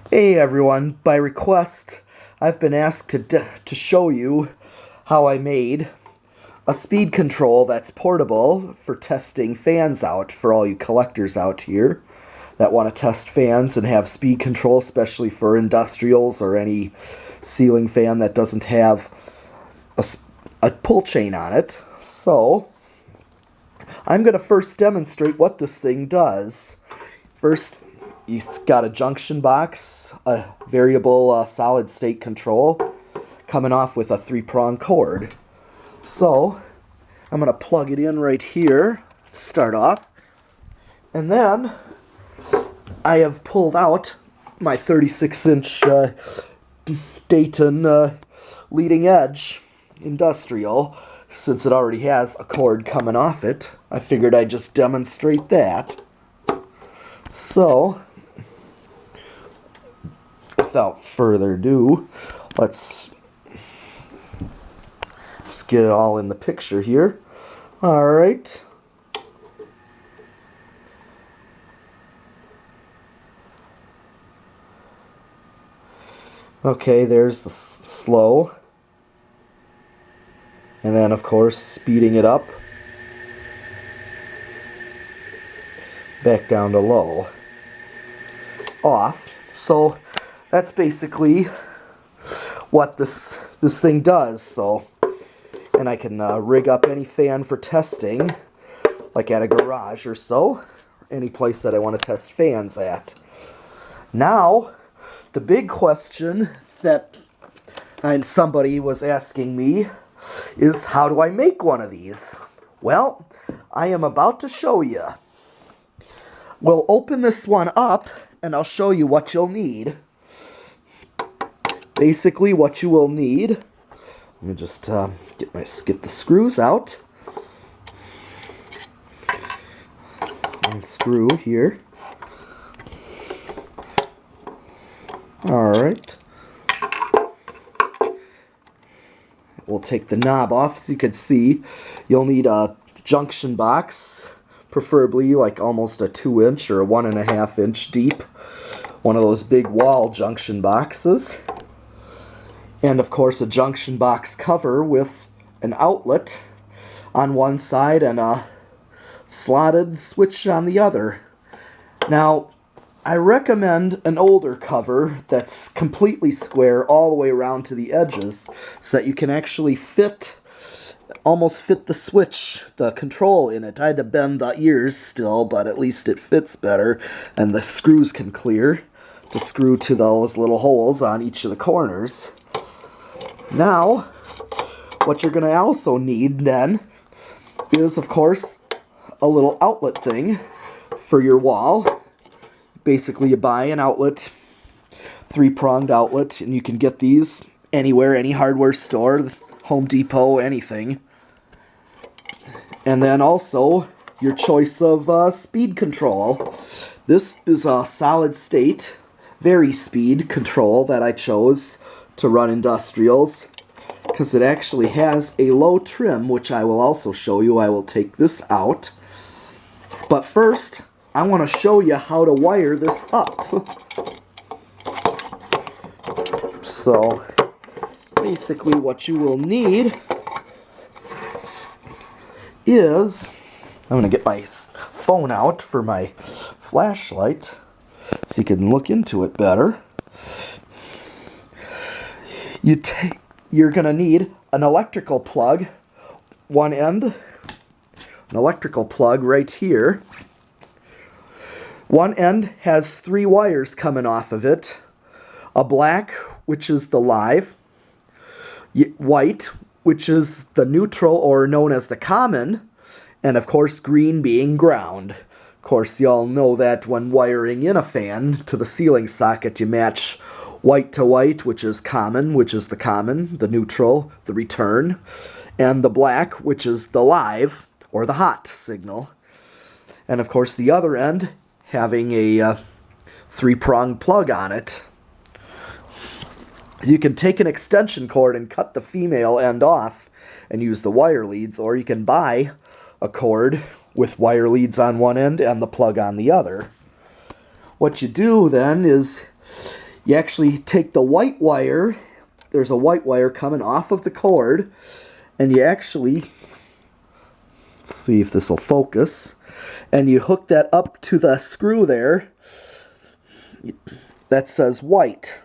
Hey everyone, by request, I've been asked to show you how I made a speed control that's portable for testing fans out for all you collectors out here that want to test fans and have speed control, especially for industrials or any ceiling fan that doesn't have a pull chain on it. So, I'm going to first demonstrate what this thing does. First, you've got a junction box, a variable solid state control, coming off with a 3-prong cord. So, I'm going to plug it in right here to start off. And then, I have pulled out my 36-inch Dayton leading edge industrial. Since it already has a cord coming off it, I figured I'd just demonstrate that. So, without further ado, let's just get it all in the picture here. Alright. Okay, there's the slow. And then, of course, speeding it up. Back down to low. Off. So, that's basically what this thing does. So, and I can rig up any fan for testing, like at a garage or so, any place that I want to test fans at. Now, the big question that somebody was asking me is, how do I make one of these? Well, I am about to show you. We'll open this one up and I'll show you what you'll need. Basically, what you will need, let me just get the screws out. Unscrew here. Alright. We'll take the knob off. So you can see, you'll need a junction box, preferably like almost a 2-inch or a 1.5-inch deep. One of those big wall junction boxes. And of course a junction box cover with an outlet on one side and a slotted switch on the other. Now, I recommend an older cover that's completely square all the way around to the edges so that you can actually almost fit the switch, the control in it. I had to bend the ears still, but at least it fits better, and the screws can clear to screw to those little holes on each of the corners. Now, what you're going to also need then is, of course, a little outlet thing for your wall. Basically, you buy an outlet, 3-pronged outlet, and you can get these anywhere, any hardware store, Home Depot, anything. And then also, your choice of speed control. This is a solid state, Vari-Speed control that I chose to run industrials, because it actually has a low trim, which I will also show you. I will take this out. But first, I want to show you how to wire this up. So, basically what you will need is, I'm going to get my phone out for my flashlight so you can look into it better. You're going to need an electrical plug, one end, an electrical plug right here. One end has 3 wires coming off of it. A black, which is the live. White, which is the neutral or known as the common. And of course, green being ground. Of course, you all know that when wiring in a fan to the ceiling socket, you match white to white, which is common, which is the common, the neutral, the return. And the black, which is the live, or the hot signal. And of course, the other end having a 3-pronged plug on it. You can take an extension cord and cut the female end off and use the wire leads, or you can buy a cord with wire leads on one end and the plug on the other. What you do then is You actually take the white wire, there's a white wire coming off of the cord, and you actually, let's see if this will focus, and you hook that up to the screw there that says white.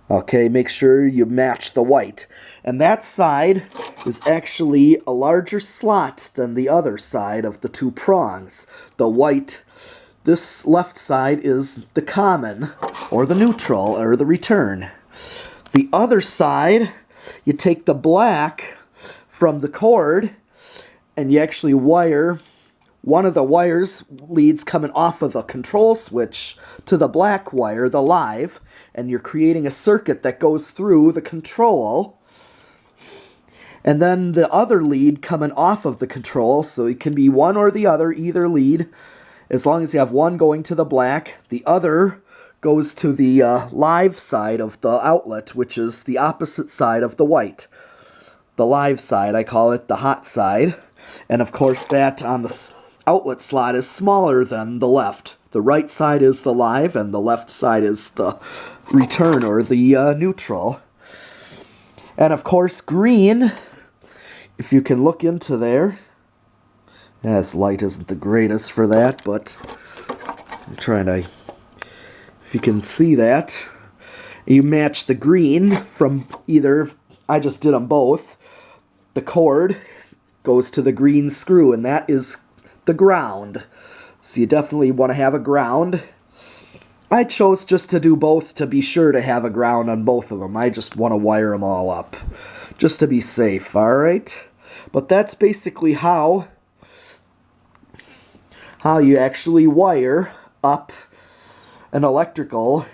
Okay, make sure you match the white. And that side is actually a larger slot than the other side of the two prongs. The white, this left side is the common, or the neutral, or the return. The other side, you take the black from the cord, and you actually wire one of the wires leads coming off of the control switch to the black wire, the live, and you're creating a circuit that goes through the control. And then the other lead coming off of the control, so it can be one or the other, either lead. As long as you have one going to the black, the other goes to the live side of the outlet, which is the opposite side of the white. The live side, I call it the hot side. And of course that on the outlet slot is smaller than the left. The right side is the live and the left side is the return or the neutral. And of course green, if you can look into there, this light isn't the greatest for that, but I'm trying to, if you can see that, you match the green from either, I just did them both, the cord goes to the green screw, and that is the ground. So you definitely want to have a ground. I chose just to do both to be sure to have a ground on both of them. I just want to wire them all up just to be safe, alright? But that's basically how you actually wire up an electrical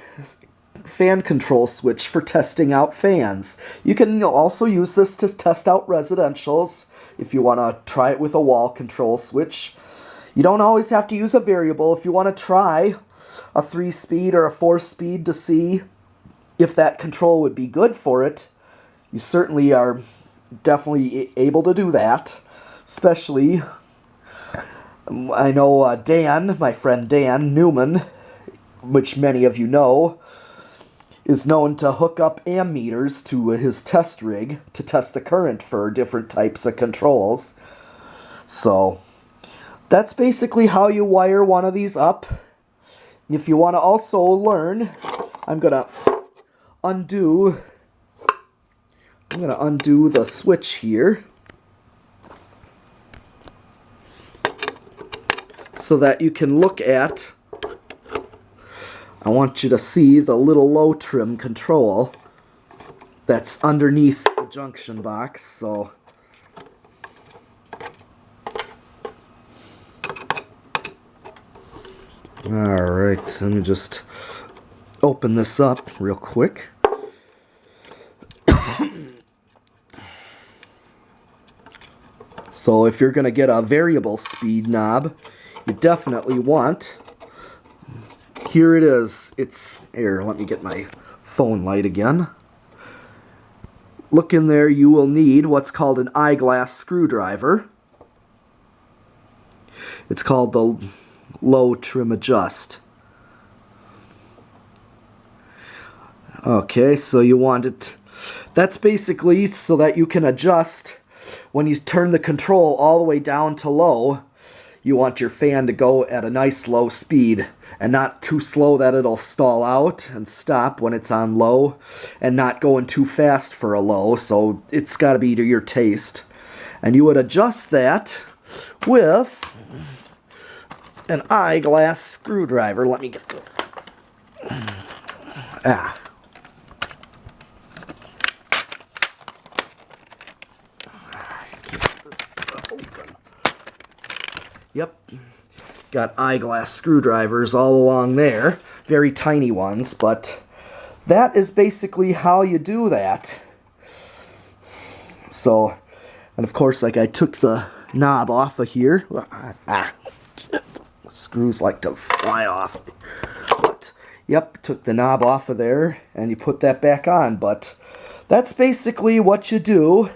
fan control switch for testing out fans. You can also use this to test out residentials if you want to try it with a wall control switch. You don't always have to use a variable. If you want to try a 3-speed or a 4-speed to see if that control would be good for it, you certainly are definitely able to do that. Especially, I know Dan, my friend Dan Newman, which many of you know, is known to hook up ammeters to his test rig to test the current for different types of controls. So that's basically how you wire one of these up. If you want to also learn, I'm going to undo the switch here so that you can look at, I want you to see the little low trim control that's underneath the junction box. So alright, let me just open this up real quick. So if you're going to get a variable speed knob, you definitely want, here it is, it's, here, let me get my phone light again. Look in there, you will need what's called an eyeglass screwdriver. It's called the low trim adjust. Okay, so you want it, that's basically so that you can adjust when you turn the control all the way down to low. You want your fan to go at a nice low speed and not too slow that it'll stall out and stop when it's on low, and not going too fast for a low, so it's got to be to your taste. And you would adjust that with an eyeglass screwdriver. Let me get the... Yep, got eyeglass screwdrivers all along there, very tiny ones, but that is basically how you do that. So, and of course, like I took the knob off of here. Screws like to fly off. But, yep, took the knob off of there, and you put that back on. But that's basically what you do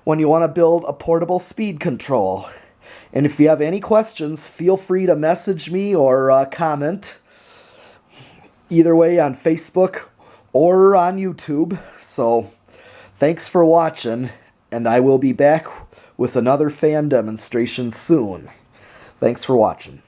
when you want to build a portable speed control. And if you have any questions, feel free to message me or comment. either way on Facebook or on YouTube. So thanks for watching, and I will be back with another fan demonstration soon. Thanks for watching.